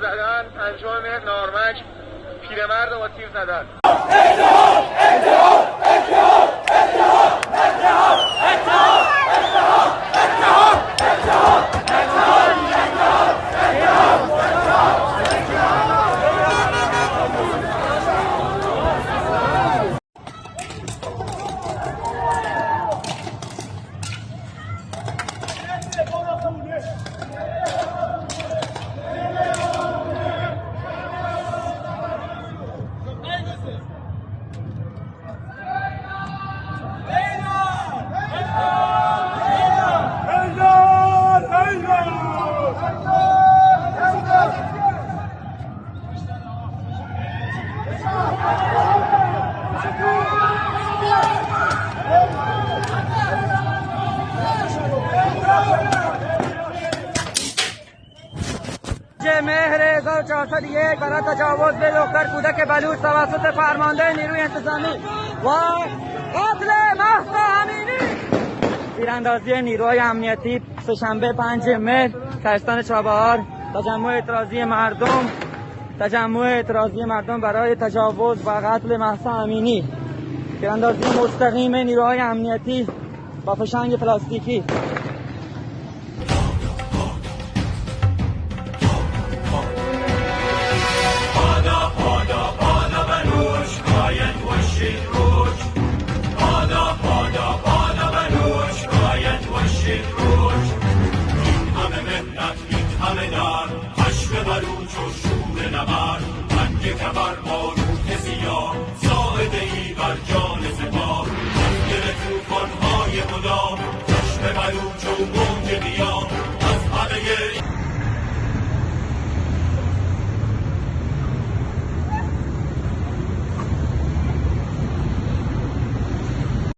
زدن 5 مهر نارمک پیرمرد با تیر زدن. اتحاد اتحاد اتحاد اتحاد اتحاد اتحاد اتحاد اتحاد اتحاد مهر 1401 برای تجاوز به دختر کودک بلوچ توسط فرمانده نیروی انتظامی و قتل مهسا امینی. تیراندازی نیروهای امنیتی سه‌شنبه 5 مهر شهرستان چابهار. تجمع اعتراضی مردم برای تجاوز و قتل مهسا امینی. تیراندازی مستقیم نیروهای امنیتی با فشنگ پلاستیکی.